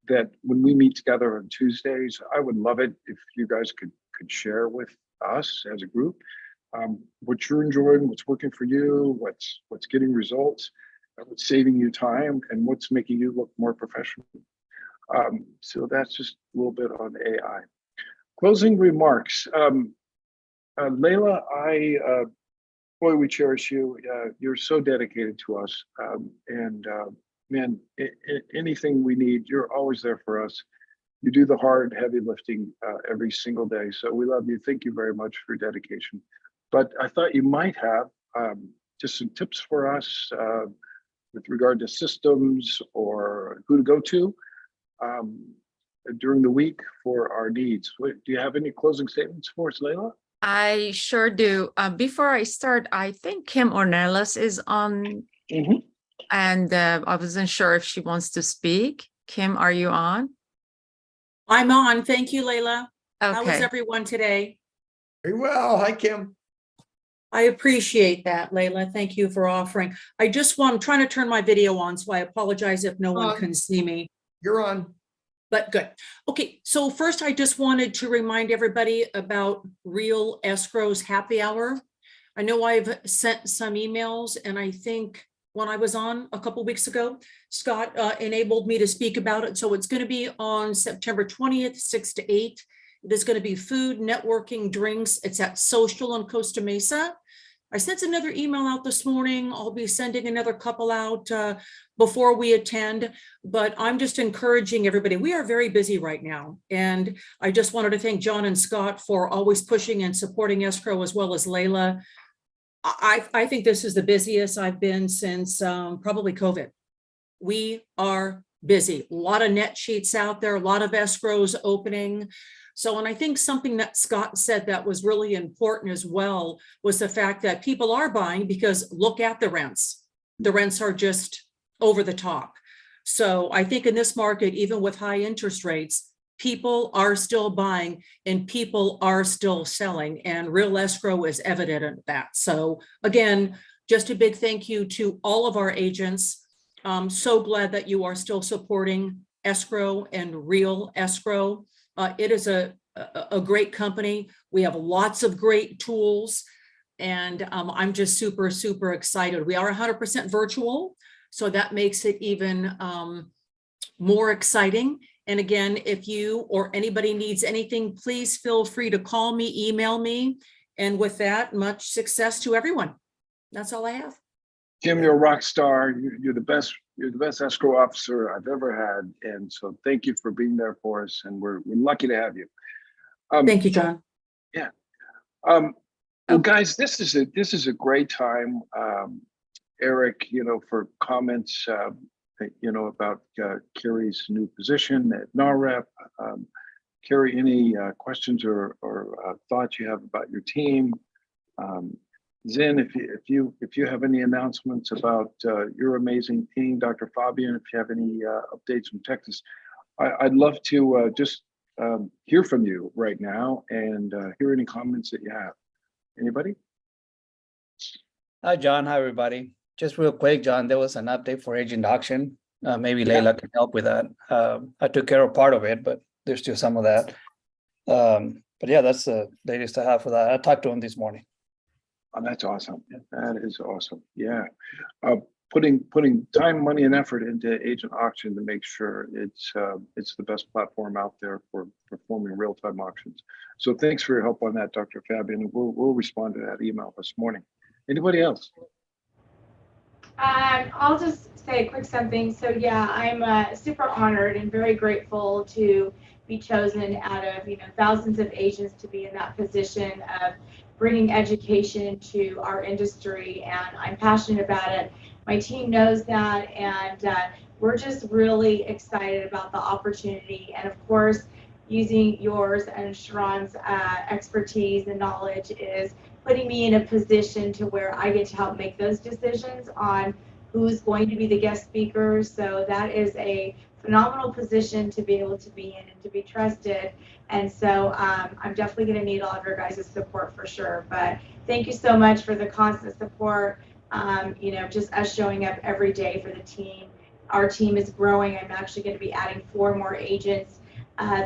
that when we meet together on Tuesdays, I would love it if you guys could share with us as a group what you're enjoying, what's working for you, what's getting results, what's saving you time, and what's making you look more professional. So that's just a little bit on AI. Closing remarks. Layla, boy, we cherish you. You're so dedicated to us. Man, anything we need, you're always there for us. You do the hard, heavy lifting every single day. So we love you. Thank you very much for your dedication. But I thought you might have just some tips for us with regard to systems or who to go to during the week for our needs. Do you have any closing statements for us, Layla? I sure do. Before I start, I think Kim Ornelas is on, and I wasn't sure if she wants to speak. Kim, are you on? I'm on. Thank you, Layla. Okay. How is everyone today? Very well. Hi, Kim. I appreciate that, Layla. Thank you for offering. I'm trying to turn my video on, so I apologize if no one can see me. You're on. But good. Okay, so first I just wanted to remind everybody about Real Escrow's happy hour. I know I've sent some emails, and I think when I was on a couple weeks ago, Scott enabled me to speak about it. So it's going to be on September 20th, 6 to 8. It is going to be food, networking, drinks. It's at Social on Costa Mesa. I sent another email out this morning. I'll be sending another couple out before we attend, but I'm just encouraging everybody. We are very busy right now. And I just wanted to thank John and Scott for always pushing and supporting escrow, as well as Layla. I think this is the busiest I've been since probably COVID. We are busy. A lot of net sheets out there, a lot of escrows opening. So, and I think something that Scott said that was really important as well was the fact that people are buying because look at the rents. The rents are just over the top. So I think in this market, even with high interest rates, people are still buying and people are still selling, and Real Escrow is evident of that. So again, just a big thank you to all of our agents. I'm so glad that you are still supporting escrow and Real Escrow. It is a great company. We have lots of great tools, and I'm just super, super excited. We are 100% virtual, so that makes it even more exciting. And again, if you or anybody needs anything, please feel free to call me, email me. And with that, much success to everyone. That's all I have. Kim, you're a rock star. You're the best. You're the best escrow officer I've ever had, and so thank you for being there for us. And we're lucky to have you. Thank you, John. Yeah. Well, guys, this is a great time, Eric. For comments, about Carrie's new position at NAREP. Carrie, any questions or thoughts you have about your team? Zen, if you have any announcements about your amazing team, Dr. Fabian, if you have any updates from Texas, I'd love to just hear from you right now and hear any comments that you have. Anybody? Hi, John. Hi, everybody. Just real quick, John, there was an update for agent auction. Maybe Layla can help with that. I took care of part of it, but there's still some of that. But yeah, that's the latest I have for that. I talked to him this morning. Oh, that's awesome. That is awesome. Yeah. Putting time, money, and effort into agent auction to make sure it's the best platform out there for performing real-time auctions. So thanks for your help on that, Dr. Fabian. We'll respond to that email this morning. Anybody else? I'll just say a quick something. So yeah, I'm super honored and very grateful to be chosen out of thousands of agents to be in that position of bringing education to our industry, and I'm passionate about it. My team knows that, and we're just really excited about the opportunity. And of course, using yours and Sharon's expertise and knowledge is putting me in a position to where I get to help make those decisions on who's going to be the guest speakers. So that is a phenomenal position to be able to be in and to be trusted. And so I'm definitely going to need all of your guys' support for sure. But thank you so much for the constant support. Just us showing up every day for the team. Our team is growing. I'm actually going to be adding 4 more agents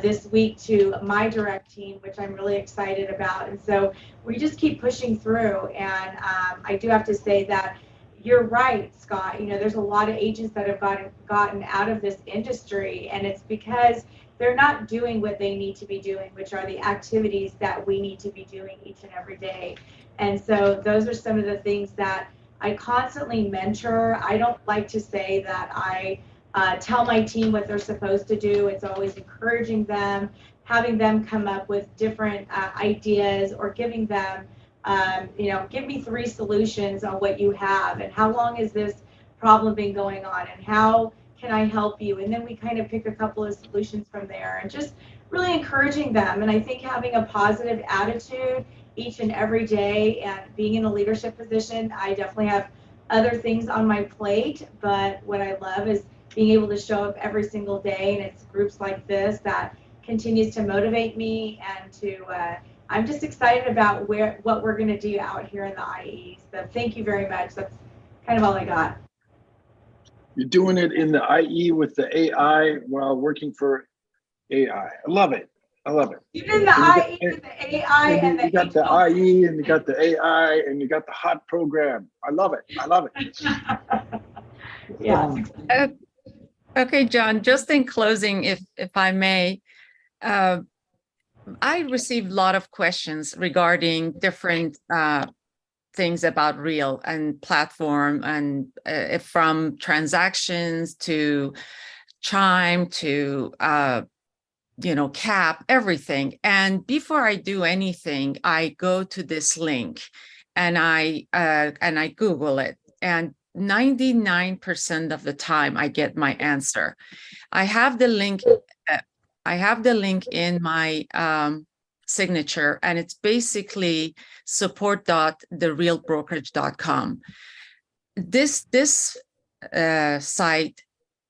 this week to my direct team, which I'm really excited about. And so we just keep pushing through. And I do have to say that you're right, Scott. There's a lot of agents that have gotten out of this industry, and it's because they're not doing what they need to be doing, which are the activities that we need to be doing each and every day. And so those are some of the things that I constantly mentor. I don't like to say that I tell my team what they're supposed to do. It's always encouraging them, having them come up with different ideas, or giving them, give me 3 solutions on what you have, and how long has this problem been going on, and how can I help you? And then we kind of pick a couple of solutions from there, and just really encouraging them. And I think having a positive attitude each and every day, and being in a leadership position, I definitely have other things on my plate, but what I love is being able to show up every single day, and it's groups like this that continues to motivate me and to I'm just excited about what we're going to do out here in the IE. So thank you very much. That's kind of all I got. You're doing it in the IE with the AI while working for AI. I love it. I love it. Even the IE with the AI and you got the IE and you got the AI and you got the hot program. I love it. I love it. Yeah. Okay, John, just in closing, if I may, I received a lot of questions regarding different things about Real and platform, and from transactions to Chime to cap, everything. And before I do anything, I go to this link and I Google it, and 99% of the time I get my answer. I have the link. I have the link in my signature, and it's basically support.therealbrokerage.com. This site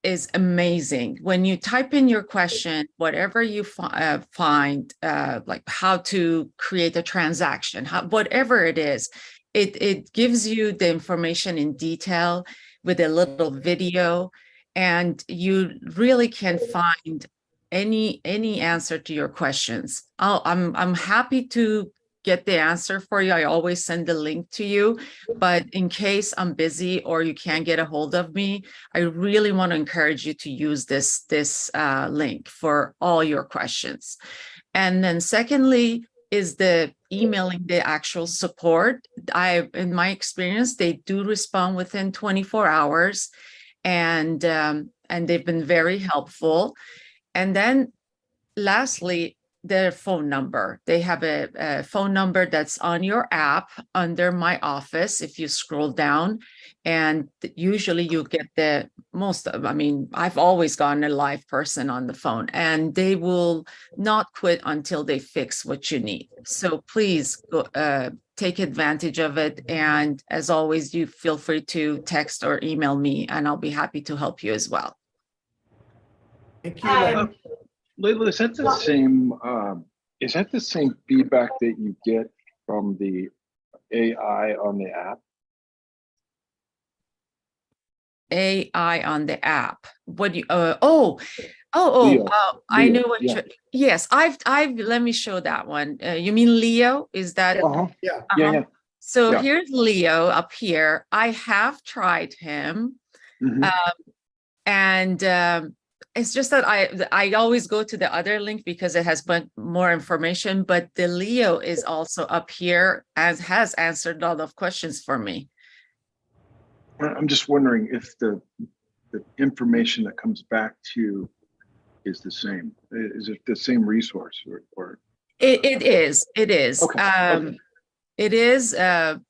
is amazing. When you type in your question, whatever you find, like how to create a transaction, whatever it is, it gives you the information in detail with a little video, and you really can find any answer to your questions. I'm happy to get the answer for you. I always send the link to you, but in case I'm busy or you can't get a hold of me, I really want to encourage you to use this link for all your questions. And then secondly is the emailing the actual support. In my experience, they do respond within 24 hours, and they've been very helpful. And then lastly, their phone number. They have a phone number that's on your app under My Office if you scroll down, and usually you get the most of, I've always gotten a live person on the phone, and they will not quit until they fix what you need. So please go, take advantage of it. And as always, you feel free to text or email me, and I'll be happy to help you as well. Thank you. Layla, is that the same feedback that you get from the AI on the app? AI on the app. What do you? I know what. Yeah. Yes, I've. Let me show that one. You mean Leo? Is that? Yeah. Yeah. So Yeah. here's Leo up here. I have tried him, and it's just that I always go to the other link because it has more information. But the Leo is also up here and has answered a lot of questions for me. I'm just wondering if the information that comes back to you is the same. Is it the same resource or? It is. Okay. It is. But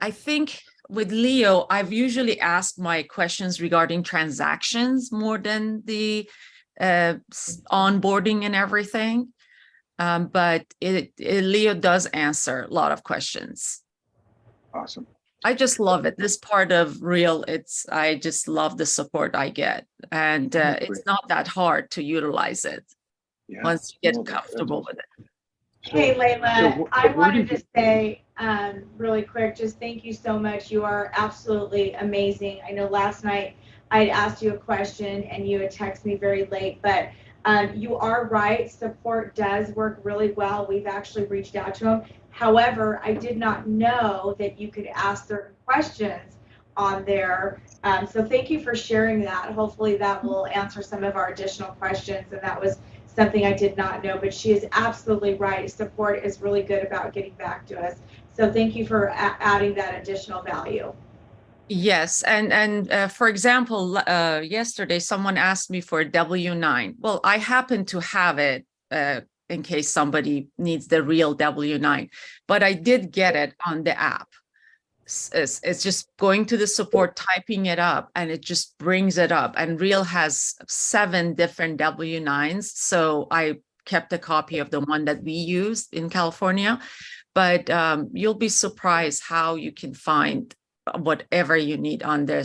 I think with Leo, I've usually asked my questions regarding transactions more than the onboarding and everything. But Leo does answer a lot of questions. Awesome. I just love it. This part of Real, I just love the support I get. And it's not that hard to utilize it once you get comfortable with it. Hey, Layla, I wanted to say really quick, just thank you so much. You are absolutely amazing. I know last night I had asked you a question and you had texted me very late, but you are right. Support does work really well. We've actually reached out to them. However, I did not know that you could ask certain questions on there. So thank you for sharing that. Hopefully that will answer some of our additional questions. And that was something I did not know, but she is absolutely right. Support is really good about getting back to us. So thank you for adding that additional value. Yes, and for example, yesterday someone asked me for a W-9. Well, I happen to have it in case somebody needs the real W-9, but I did get it on the app. It's just going to the support, typing it up, and it just brings it up. And Real has 7 different W-9s, so I kept a copy of the one that we used in California. But you'll be surprised how you can find whatever you need on their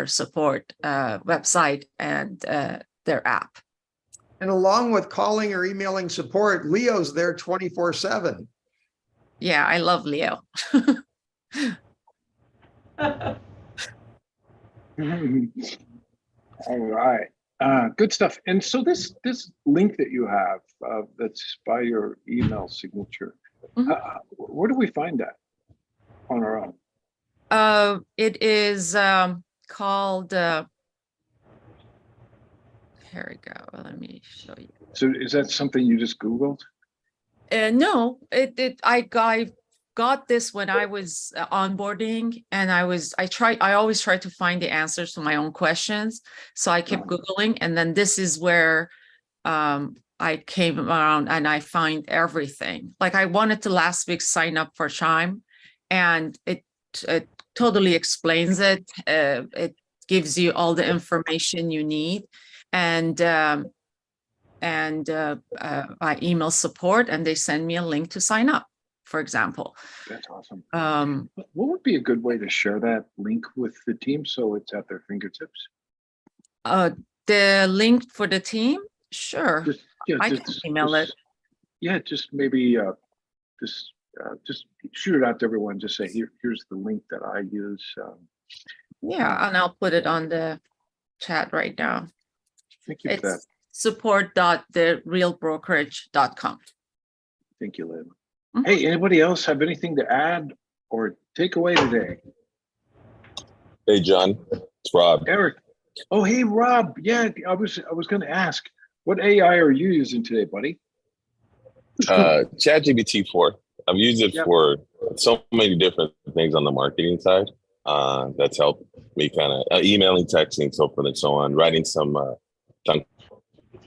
support website and their app. And along with calling or emailing support, Leo's there 24/7. Yeah, I love Leo. All right, good stuff. And so this link that you have that's by your email signature, where do we find that on our own? It is called. Here we go. Let me show you. So is that something you just Googled? No, I got this when I was onboarding, and I always try to find the answers to my own questions. So I kept Googling, and then this is where I came around and I find everything. Like I wanted to last week sign up for Chime, and it totally explains it. It gives you all the information you need, and I email support, and they send me a link to sign up, for example. That's awesome. What would be a good way to share that link with the team so it's at their fingertips? The link for the team? Sure. I can email it. Yeah, just maybe just shoot it out to everyone. Just say, here's the link that I use. Yeah, and I'll put it on the chat right now. Thank you for that. support.therealbrokerage.com. Thank you, Layla. Hey, anybody else have anything to add or take away today? Hey, John, it's Rob. Eric. Oh, hey, Rob. Yeah, I was going to ask, what AI are you using today, buddy? ChatGPT 4. I've used it for so many different things on the marketing side. That's helped me kind of emailing, texting, so forth and so on, writing some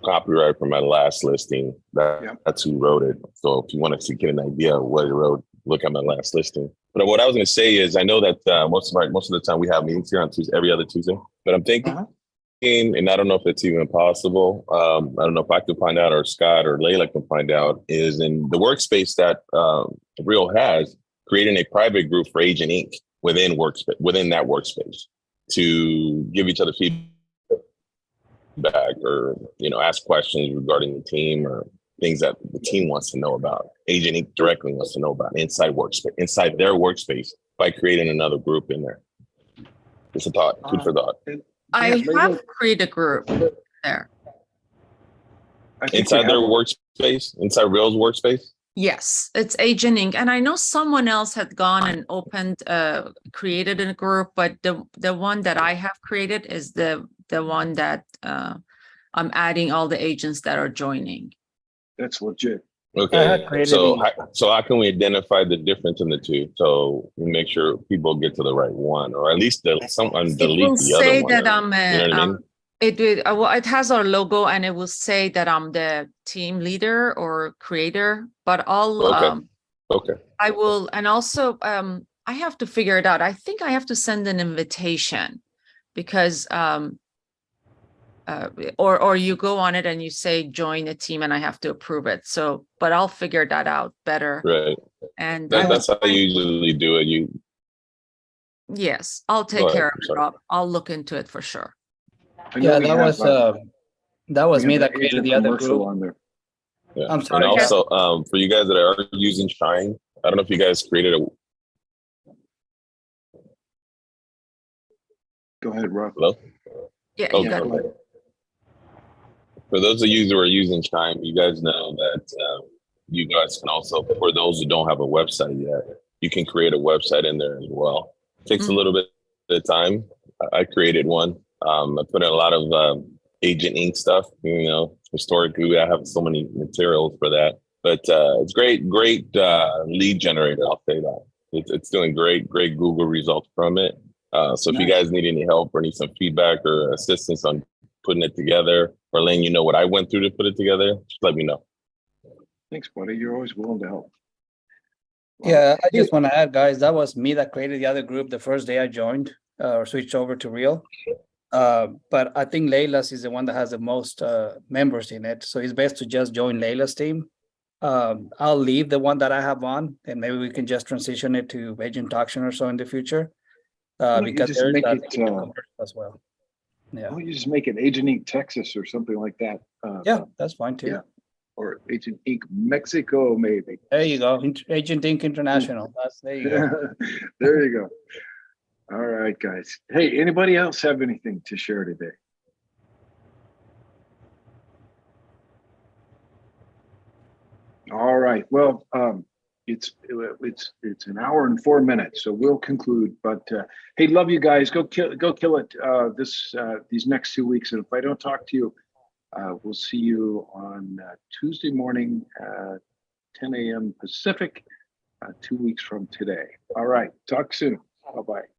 copyright for my last listing. That's who wrote it. So if you want to get an idea of what he wrote, look at my last listing. But what I was going to say is, I know that most of the time we have meetings here on Tuesday, every other Tuesday. But I'm thinking, and I don't know if it's even possible. I don't know if I could find out, or Scott or Layla can find out, is in the workspace that Real has, creating a private group for Agent Inc. within that workspace to give each other feedback, or ask questions regarding the team or things that the team wants to know about. Agent Inc. directly wants to know about inside their workspace, by creating another group in there. Just a thought, food for thought. I have created a group there. Inside their workspace, inside Real's workspace? Yes, it's Agent Inc. And I know someone else had gone and created a group, but the one that I have created is the one that I'm adding all the agents that are joining. That's legit. Okay, so how can we identify the difference in the two, so we make sure people get to the right one, or at least someone delete the other one? That I'm you know what I mean? It has our logo, and it will say that I'm the team leader or creator, but I'll I will, and also I have to figure it out. I think I have to send an invitation, because or you go on it and you say join a team, and I have to approve it. So, but I'll figure that out better. Right. And that's how you usually do it. Yes, I'll take care of it, Rob. I'll look into it for sure. Yeah, that was me that created the other group. On there. Yeah. I'm sorry. And also, for you guys that are using Shine, I don't know if you guys created a. Go ahead, Rob. Hello? Yeah, you got it. For those of you who are using Chime, you guys know that you guys can also, for those who don't have a website yet, you can create a website in there as well. It takes a little bit of time. I created one. I put in a lot of Agent Inc. stuff. Historically, I have so many materials for that. But it's great lead generator, I'll say that. It's doing great Google results from it. So if you guys need any help or need some feedback or assistance on putting it together, or letting you know what I went through to put it together, just let me know. Thanks, buddy. You're always willing to help. Yeah, I just want to add, guys, that was me that created the other group the first day I joined or switched over to Real. But I think Layla's is the one that has the most members in it. So it's best to just join Layla's team. I'll leave the one that I have on, and maybe we can just transition it to Agent Auction or so in the future. Because there's that as well. Yeah, Oh, you just make it agentinc Texas or something like that. yeah, that's fine too. yeah. Or agentinc Mexico, maybe. There you go. agentinc International. There you go. There you go. All right, guys. Hey, anybody else have anything to share today? All right. Well, it's an hour and 4 minutes, so we'll conclude. But hey, love you guys. Go kill it these next 2 weeks. And if I don't talk to you, we'll see you on Tuesday morning, 10 a.m. Pacific, 2 weeks from today. All right. Talk soon. Bye-bye.